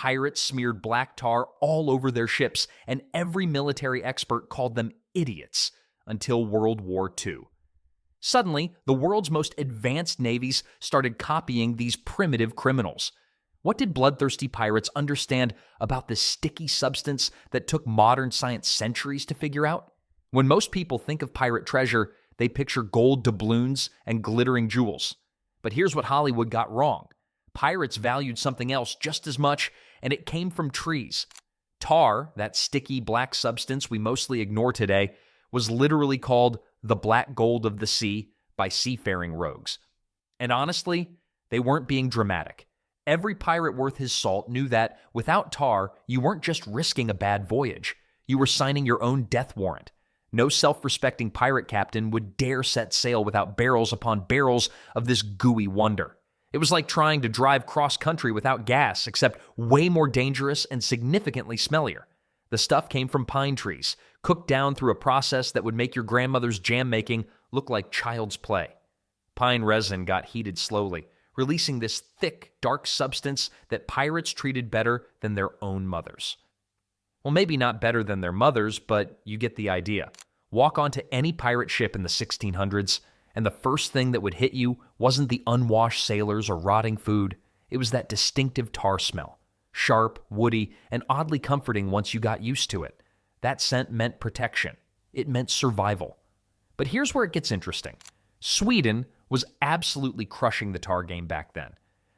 pirates smeared black tar all over their ships, and every military expert called them idiots until World War II. Suddenly, the world's most advanced navies started copying these primitive criminals. What did bloodthirsty pirates understand about this sticky substance that took modern science centuries to figure out? When most people think of pirate treasure, they picture gold doubloons and glittering jewels. But here's what Hollywood got wrong. Pirates valued something else just as much, and it came from trees. Tar, that sticky black substance we mostly ignore today, was literally called the black gold of the sea by seafaring rogues. And honestly, they weren't being dramatic. Every pirate worth his salt knew that without tar, you weren't just risking a bad voyage. You were signing your own death warrant. No self-respecting pirate captain would dare set sail without barrels upon barrels of this gooey wonder. It was like trying to drive cross-country without gas, except way more dangerous and significantly smellier. The stuff came from pine trees, cooked down through a process that would make your grandmother's jam making look like child's play. Pine resin got heated slowly, releasing this thick, dark substance that pirates treated better than their own mothers. Well, maybe not better than their mothers, but you get the idea. Walk onto any pirate ship in the 1600s, and the first thing that would hit you wasn't the unwashed sailors or rotting food. It was that distinctive tar smell. Sharp, woody, and oddly comforting once you got used to it. That scent meant protection. It meant survival. But here's where it gets interesting. Sweden was absolutely crushing the tar game back then.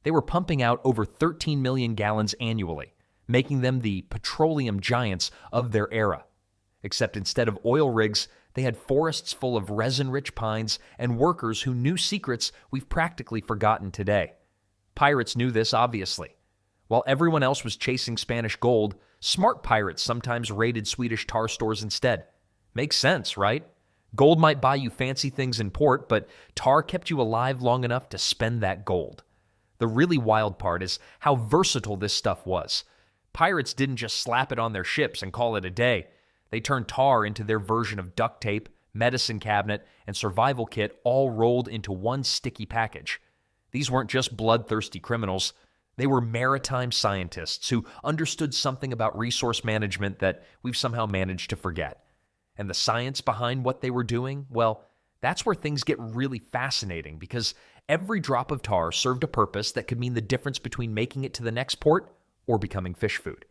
They were pumping out over 13 million gallons annually, making them the petroleum giants of their era. Except instead of oil rigs, they had forests full of resin-rich pines and workers who knew secrets we've practically forgotten today. Pirates knew this, obviously. While everyone else was chasing Spanish gold, smart pirates sometimes raided Swedish tar stores instead. Makes sense, right? Gold might buy you fancy things in port, but tar kept you alive long enough to spend that gold. The really wild part is how versatile this stuff was. Pirates didn't just slap it on their ships and call it a day. They turned tar into their version of duct tape, medicine cabinet, and survival kit all rolled into one sticky package. These weren't just bloodthirsty criminals. They were maritime scientists who understood something about resource management that we've somehow managed to forget. And the science behind what they were doing, well, that's where things get really fascinating because every drop of tar served a purpose that could mean the difference between making it to the next port or becoming fish food.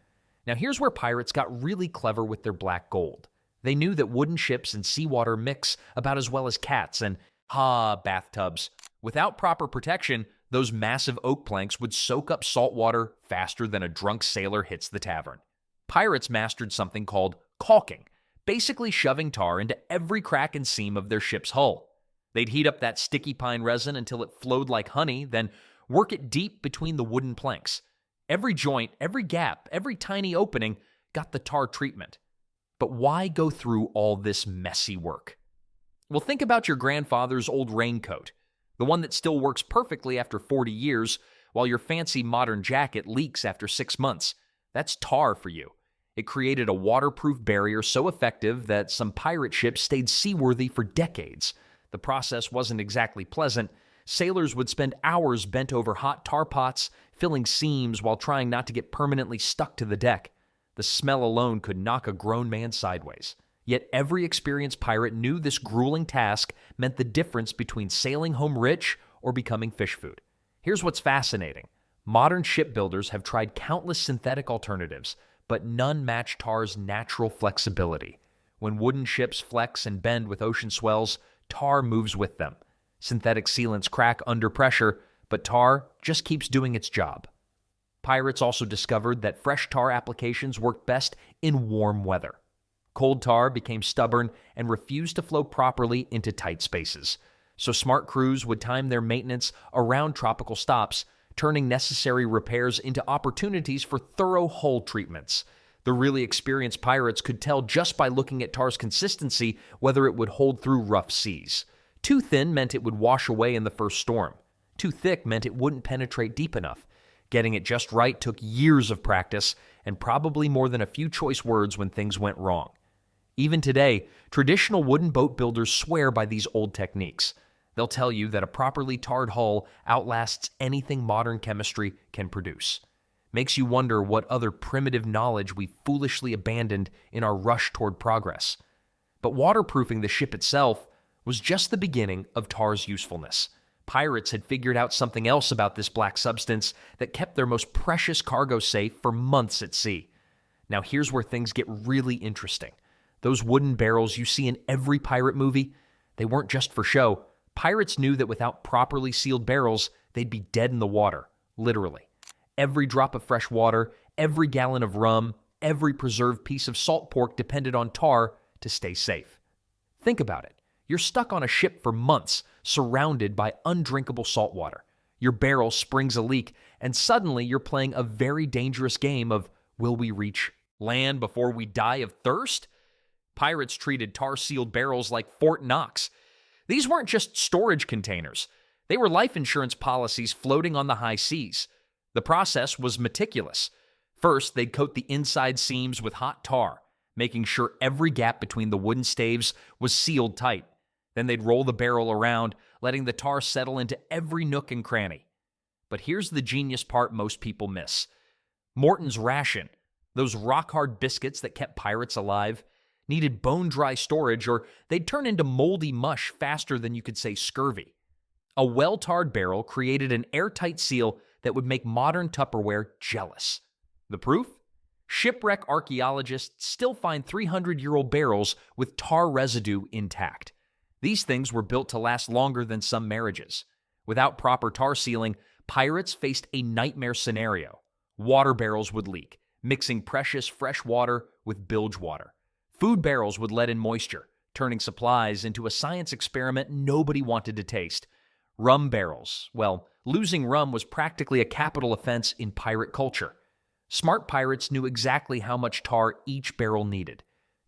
Now here's where pirates got really clever with their black gold. They knew that wooden ships and seawater mix about as well as cats and, bathtubs. Without proper protection, those massive oak planks would soak up salt water faster than a drunk sailor hits the tavern. Pirates mastered something called caulking, basically shoving tar into every crack and seam of their ship's hull. They'd heat up that sticky pine resin until it flowed like honey, then work it deep between the wooden planks. Every joint, every gap, every tiny opening got the tar treatment. But why go through all this messy work? Well, think about your grandfather's old raincoat, the one that still works perfectly after 40 years, while your fancy modern jacket leaks after 6 months. That's tar for you. It created a waterproof barrier so effective that some pirate ships stayed seaworthy for decades. The process wasn't exactly pleasant. Sailors would spend hours bent over hot tar pots, filling seams while trying not to get permanently stuck to the deck. The smell alone could knock a grown man sideways. Yet every experienced pirate knew this grueling task meant the difference between sailing home rich or becoming fish food. Here's what's fascinating. Modern shipbuilders have tried countless synthetic alternatives, but none match tar's natural flexibility. When wooden ships flex and bend with ocean swells, tar moves with them. Synthetic sealants crack under pressure, but tar just keeps doing its job. Pirates also discovered that fresh tar applications worked best in warm weather. Cold tar became stubborn and refused to flow properly into tight spaces. So smart crews would time their maintenance around tropical stops, turning necessary repairs into opportunities for thorough hull treatments. The really experienced pirates could tell just by looking at tar's consistency whether it would hold through rough seas. Too thin meant it would wash away in the first storm. Too thick meant it wouldn't penetrate deep enough. Getting it just right took years of practice and probably more than a few choice words when things went wrong. Even today, traditional wooden boat builders swear by these old techniques. They'll tell you that a properly tarred hull outlasts anything modern chemistry can produce. Makes you wonder what other primitive knowledge we foolishly abandoned in our rush toward progress. But waterproofing the ship itself was just the beginning of tar's usefulness. Pirates had figured out something else about this black substance that kept their most precious cargo safe for months at sea. Now here's where things get really interesting. Those wooden barrels you see in every pirate movie, they weren't just for show. Pirates knew that without properly sealed barrels, they'd be dead in the water, literally. Every drop of fresh water, every gallon of rum, every preserved piece of salt pork depended on tar to stay safe. Think about it. You're stuck on a ship for months, surrounded by undrinkable salt water. Your barrel springs a leak, and suddenly you're playing a very dangerous game of, will we reach land before we die of thirst? Pirates treated tar-sealed barrels like Fort Knox. These weren't just storage containers. They were life insurance policies floating on the high seas. The process was meticulous. First, they'd coat the inside seams with hot tar, making sure every gap between the wooden staves was sealed tight. Then they'd roll the barrel around, letting the tar settle into every nook and cranny. But here's the genius part most people miss. Morton's ration, those rock-hard biscuits that kept pirates alive, needed bone-dry storage or they'd turn into moldy mush faster than you could say scurvy. A well-tarred barrel created an airtight seal that would make modern Tupperware jealous. The proof? Shipwreck archaeologists still find 300-year-old barrels with tar residue intact. These things were built to last longer than some marriages. Without proper tar sealing, pirates faced a nightmare scenario. Water barrels would leak, mixing precious fresh water with bilge water. Food barrels would let in moisture, turning supplies into a science experiment nobody wanted to taste. Rum barrels. Well, losing rum was practically a capital offense in pirate culture. Smart pirates knew exactly how much tar each barrel needed.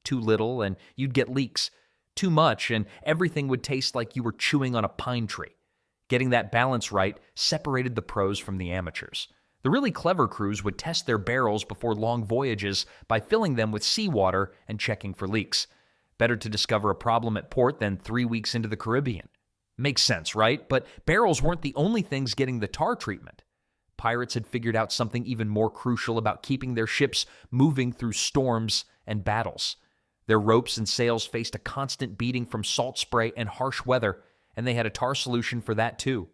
Too little, and you'd get leaks. Too much, and everything would taste like you were chewing on a pine tree. Getting that balance right separated the pros from the amateurs. The really clever crews would test their barrels before long voyages by filling them with seawater and checking for leaks. Better to discover a problem at port than 3 weeks into the Caribbean. Makes sense, right? But barrels weren't the only things getting the tar treatment. Pirates had figured out something even more crucial about keeping their ships moving through storms and battles. Their ropes and sails faced a constant beating from salt spray and harsh weather, and they had a tar solution for that too.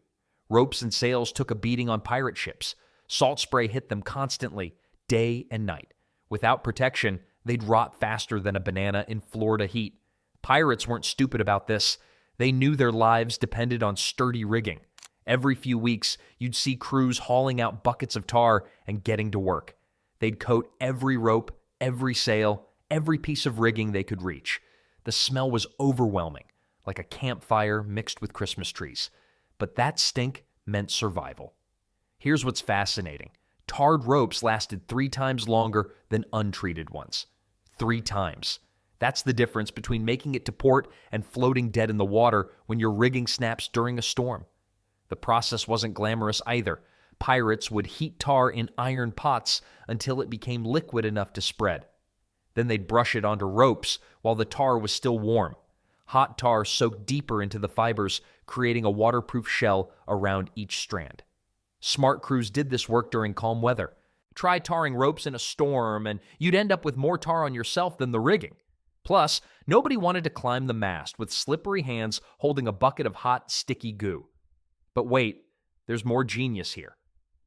Ropes and sails took a beating on pirate ships. Salt spray hit them constantly, day and night. Without protection, they'd rot faster than a banana in Florida heat. Pirates weren't stupid about this. They knew their lives depended on sturdy rigging. Every few weeks, you'd see crews hauling out buckets of tar and getting to work. They'd coat every rope, every sail, every piece of rigging they could reach. The smell was overwhelming, like a campfire mixed with Christmas trees. But that stink meant survival. Here's what's fascinating. Tarred ropes lasted 3 times longer than untreated ones. 3 times. That's the difference between making it to port and floating dead in the water when your rigging snaps during a storm. The process wasn't glamorous either. Pirates would heat tar in iron pots until it became liquid enough to spread. Then they'd brush it onto ropes while the tar was still warm. Hot tar soaked deeper into the fibers, creating a waterproof shell around each strand. Smart crews did this work during calm weather. Try tarring ropes in a storm, and you'd end up with more tar on yourself than the rigging. Plus, nobody wanted to climb the mast with slippery hands holding a bucket of hot, sticky goo. But wait, there's more genius here.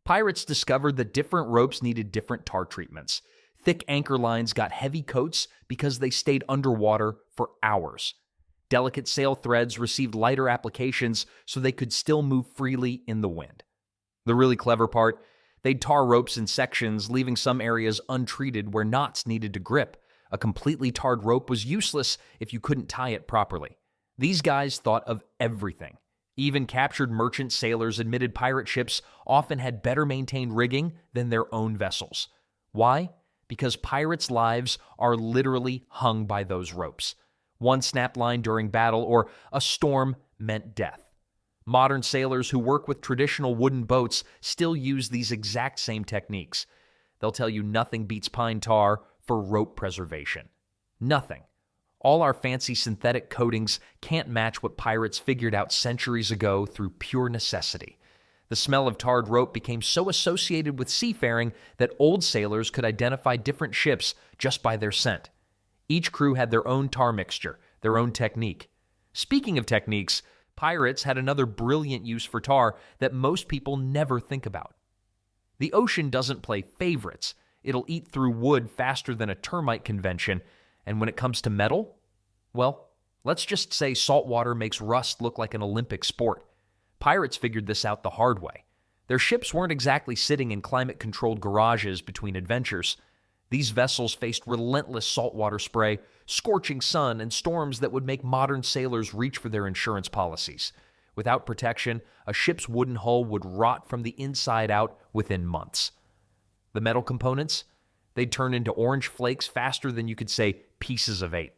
Pirates discovered that different ropes needed different tar treatments. Thick anchor lines got heavy coats because they stayed underwater for hours. Delicate sail threads received lighter applications so they could still move freely in the wind. The really clever part, they'd tar ropes in sections, leaving some areas untreated where knots needed to grip. A completely tarred rope was useless if you couldn't tie it properly. These guys thought of everything. Even captured merchant sailors admitted pirate ships often had better maintained rigging than their own vessels. Why? Because pirates' lives are literally hung by those ropes. One snapped line during battle or a storm meant death. Modern sailors who work with traditional wooden boats still use these exact same techniques. They'll tell you nothing beats pine tar for rope preservation. Nothing. All our fancy synthetic coatings can't match what pirates figured out centuries ago through pure necessity. The smell of tarred rope became so associated with seafaring that old sailors could identify different ships just by their scent. Each crew had their own tar mixture, their own technique. Speaking of techniques, pirates had another brilliant use for tar that most people never think about. The ocean doesn't play favorites. It'll eat through wood faster than a termite convention, and when it comes to metal, well, let's just say saltwater makes rust look like an Olympic sport. Pirates figured this out the hard way. Their ships weren't exactly sitting in climate-controlled garages between adventures. These vessels faced relentless saltwater spray, scorching sun, and storms that would make modern sailors reach for their insurance policies. Without protection, a ship's wooden hull would rot from the inside out within months. The metal components? They'd turn into orange flakes faster than you could say pieces of 8.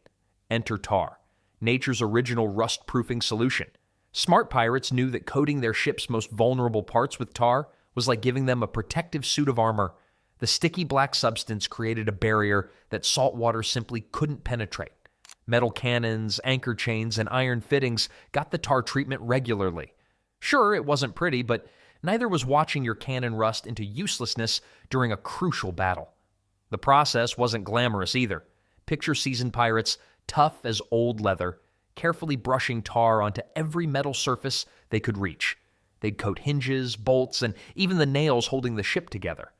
Enter tar, nature's original rust-proofing solution. Smart pirates knew that coating their ship's most vulnerable parts with tar was like giving them a protective suit of armor. The sticky black substance created a barrier that salt water simply couldn't penetrate. Metal cannons, anchor chains, and iron fittings got the tar treatment regularly. Sure, it wasn't pretty, but neither was watching your cannon rust into uselessness during a crucial battle. The process wasn't glamorous either. Picture seasoned pirates, tough as old leather, carefully brushing tar onto every metal surface they could reach. They'd coat hinges, bolts, and even the nails holding the ship together.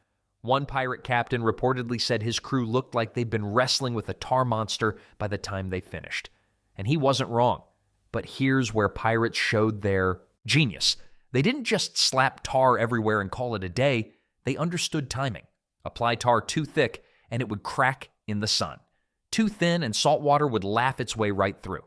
One pirate captain reportedly said his crew looked like they'd been wrestling with a tar monster by the time they finished. And he wasn't wrong. But here's where pirates showed their genius. They didn't just slap tar everywhere and call it a day. They understood timing. Apply tar too thick, and it would crack in the sun. Too thin, and salt water would laugh its way right through.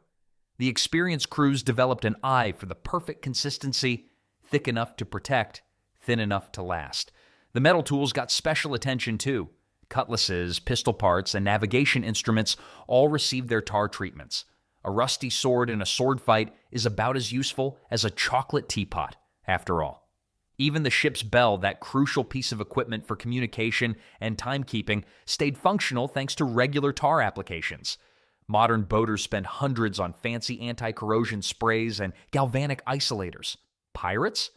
The experienced crews developed an eye for the perfect consistency, thick enough to protect, thin enough to last. The metal tools got special attention too. Cutlasses, pistol parts, and navigation instruments all received their tar treatments. A rusty sword in a sword fight is about as useful as a chocolate teapot, after all. Even the ship's bell, that crucial piece of equipment for communication and timekeeping, stayed functional thanks to regular tar applications. Modern boaters spend hundreds on fancy anti-corrosion sprays and galvanic isolators. Pirates?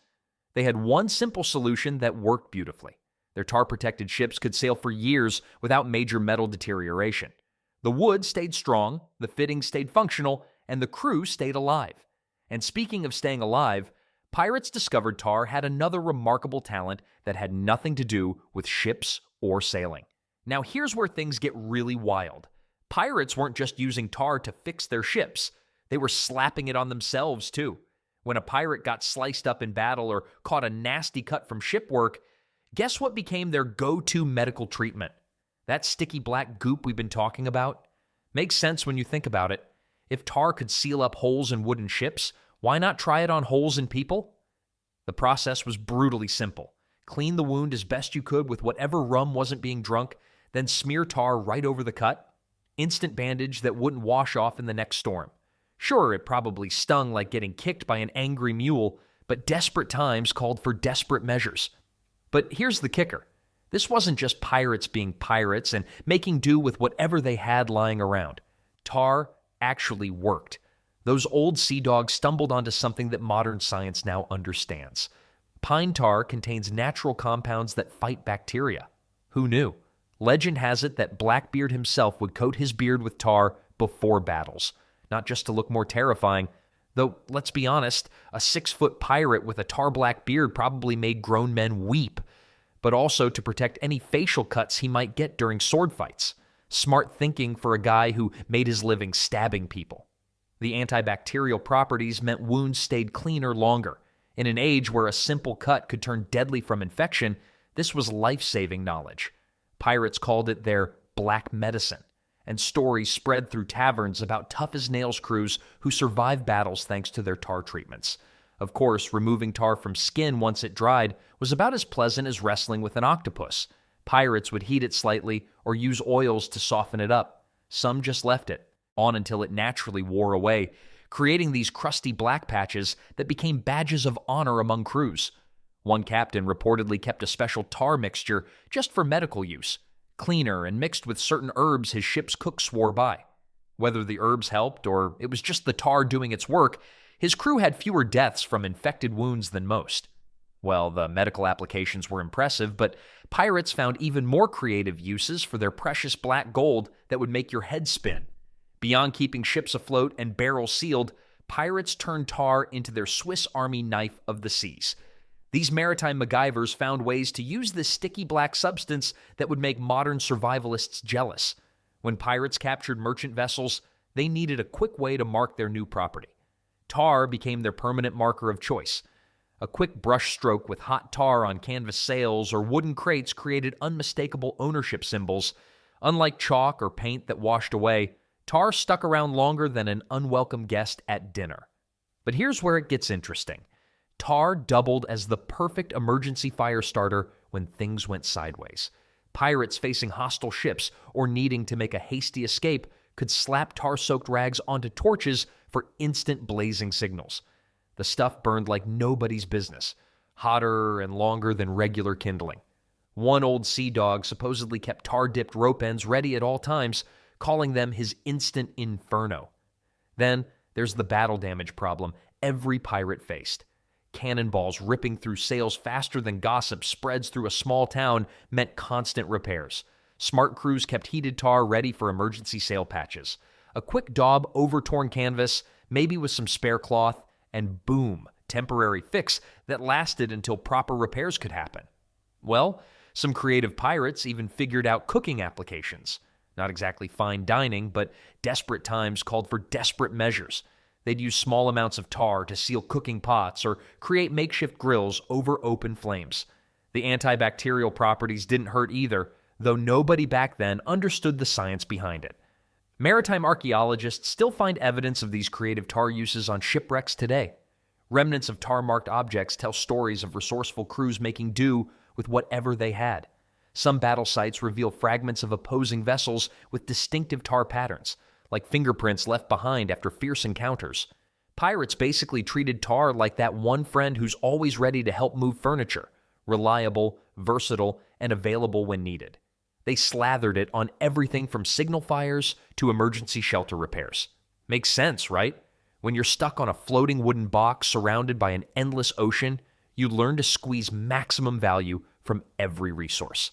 They had one simple solution that worked beautifully. Their tar-protected ships could sail for years without major metal deterioration. The wood stayed strong, the fittings stayed functional, and the crew stayed alive. And speaking of staying alive, pirates discovered tar had another remarkable talent that had nothing to do with ships or sailing. Now here's where things get really wild. Pirates weren't just using tar to fix their ships. They were slapping it on themselves, too. When a pirate got sliced up in battle or caught a nasty cut from ship work, guess what became their go-to medical treatment? That sticky black goop we've been talking about? Makes sense when you think about it. If tar could seal up holes in wooden ships, why not try it on holes in people? The process was brutally simple. Clean the wound as best you could with whatever rum wasn't being drunk, then smear tar right over the cut. Instant bandage that wouldn't wash off in the next storm. Sure, it probably stung like getting kicked by an angry mule, but desperate times called for desperate measures. But here's the kicker. This wasn't just pirates being pirates and making do with whatever they had lying around. Tar actually worked. Those old sea dogs stumbled onto something that modern science now understands. Pine tar contains natural compounds that fight bacteria. Who knew? Legend has it that Blackbeard himself would coat his beard with tar before battles, not just to look more terrifying, though, let's be honest, a 6-foot pirate with a tar-black beard probably made grown men weep, but also to protect any facial cuts he might get during sword fights. Smart thinking for a guy who made his living stabbing people. The antibacterial properties meant wounds stayed cleaner longer. In an age where a simple cut could turn deadly from infection, this was life-saving knowledge. Pirates called it their black medicine, and stories spread through taverns about tough-as-nails crews who survived battles thanks to their tar treatments. Of course, removing tar from skin once it dried was about as pleasant as wrestling with an octopus. Pirates would heat it slightly or use oils to soften it up. Some just left it on until it naturally wore away, creating these crusty black patches that became badges of honor among crews. One captain reportedly kept a special tar mixture just for medical use, cleaner and mixed with certain herbs his ship's cook swore by. Whether the herbs helped or it was just the tar doing its work, his crew had fewer deaths from infected wounds than most. Well, the medical applications were impressive, but pirates found even more creative uses for their precious black gold that would make your head spin. Beyond keeping ships afloat and barrels sealed, pirates turned tar into their Swiss Army knife of the seas. These maritime MacGyvers found ways to use this sticky black substance that would make modern survivalists jealous. When pirates captured merchant vessels, they needed a quick way to mark their new property. Tar became their permanent marker of choice. A quick brush stroke with hot tar on canvas sails or wooden crates created unmistakable ownership symbols. Unlike chalk or paint that washed away, tar stuck around longer than an unwelcome guest at dinner. But here's where it gets interesting. Tar doubled as the perfect emergency fire starter when things went sideways. Pirates facing hostile ships or needing to make a hasty escape could slap tar-soaked rags onto torches for instant blazing signals. The stuff burned like nobody's business, hotter and longer than regular kindling. One old sea dog supposedly kept tar-dipped rope ends ready at all times, calling them his instant inferno. Then there's the battle damage problem every pirate faced. Cannonballs ripping through sails faster than gossip spreads through a small town meant constant repairs. Smart crews kept heated tar ready for emergency sail patches. A quick daub over torn canvas, maybe with some spare cloth, and boom, temporary fix that lasted until proper repairs could happen. Well, some creative pirates even figured out cooking applications. Not exactly fine dining, but desperate times called for desperate measures. They'd use small amounts of tar to seal cooking pots or create makeshift grills over open flames. The antibacterial properties didn't hurt either, though nobody back then understood the science behind it. Maritime archaeologists still find evidence of these creative tar uses on shipwrecks today. Remnants of tar-marked objects tell stories of resourceful crews making do with whatever they had. Some battle sites reveal fragments of opposing vessels with distinctive tar patterns, like fingerprints left behind after fierce encounters. Pirates basically treated tar like that one friend who's always ready to help move furniture, reliable, versatile, and available when needed. They slathered it on everything from signal fires to emergency shelter repairs. Makes sense, right? When you're stuck on a floating wooden box surrounded by an endless ocean, you learn to squeeze maximum value from every resource.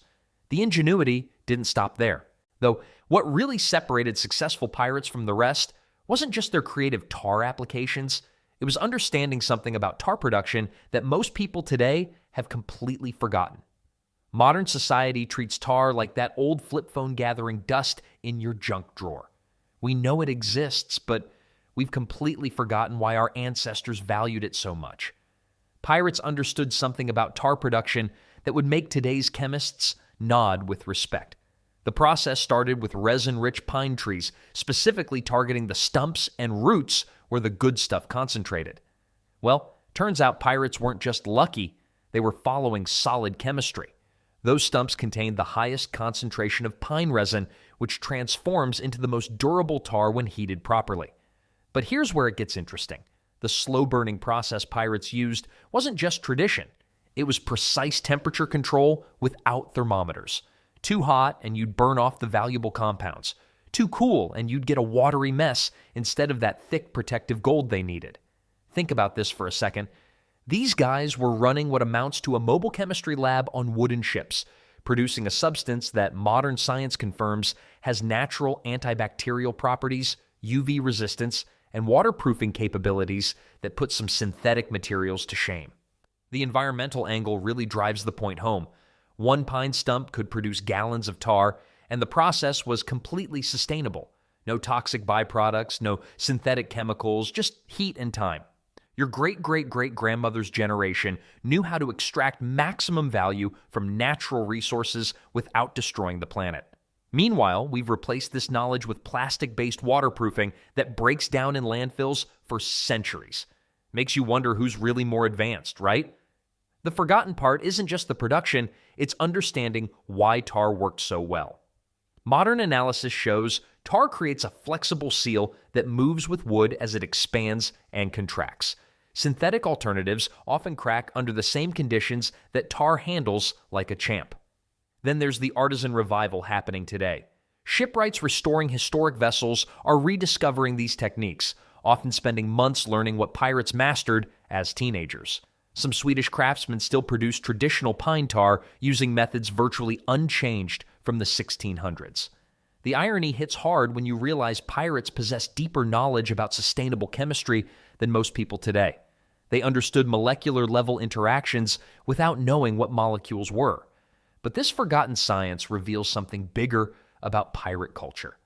The ingenuity didn't stop there. Though what really separated successful pirates from the rest wasn't just their creative tar applications, it was understanding something about tar production that most people today have completely forgotten. Modern society treats tar like that old flip phone gathering dust in your junk drawer. We know it exists, but we've completely forgotten why our ancestors valued it so much. Pirates understood something about tar production that would make today's chemists nod with respect. The process started with resin-rich pine trees, specifically targeting the stumps and roots where the good stuff concentrated. Well, turns out pirates weren't just lucky, they were following solid chemistry. Those stumps contained the highest concentration of pine resin, which transforms into the most durable tar when heated properly. But here's where it gets interesting. The slow-burning process pirates used wasn't just tradition. It was precise temperature control without thermometers. Too hot and you'd burn off the valuable compounds. Too cool and you'd get a watery mess instead of that thick protective gold they needed. Think about this for a second. These guys were running what amounts to a mobile chemistry lab on wooden ships, producing a substance that modern science confirms has natural antibacterial properties, UV resistance, and waterproofing capabilities that put some synthetic materials to shame. The environmental angle really drives the point home. One pine stump could produce gallons of tar, and the process was completely sustainable. No toxic byproducts, no synthetic chemicals, just heat and time. Your great-great-great-grandmother's generation knew how to extract maximum value from natural resources without destroying the planet. Meanwhile, we've replaced this knowledge with plastic-based waterproofing that breaks down in landfills for centuries. Makes you wonder who's really more advanced, right? The forgotten part isn't just the production, it's understanding why tar worked so well. Modern analysis shows tar creates a flexible seal that moves with wood as it expands and contracts. Synthetic alternatives often crack under the same conditions that tar handles like a champ. Then there's the artisan revival happening today. Shipwrights restoring historic vessels are rediscovering these techniques, often spending months learning what pirates mastered as teenagers. Some Swedish craftsmen still produce traditional pine tar using methods virtually unchanged from the 1600s. The irony hits hard when you realize pirates possessed deeper knowledge about sustainable chemistry than most people today. They understood molecular-level interactions without knowing what molecules were. But this forgotten science reveals something bigger about pirate culture.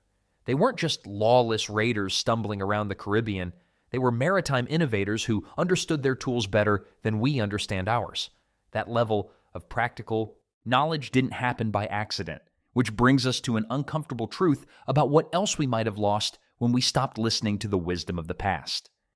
They weren't just lawless raiders stumbling around the Caribbean. They were maritime innovators who understood their tools better than we understand ours. That level of practical knowledge didn't happen by accident, which brings us to an uncomfortable truth about what else we might have lost when we stopped listening to the wisdom of the past.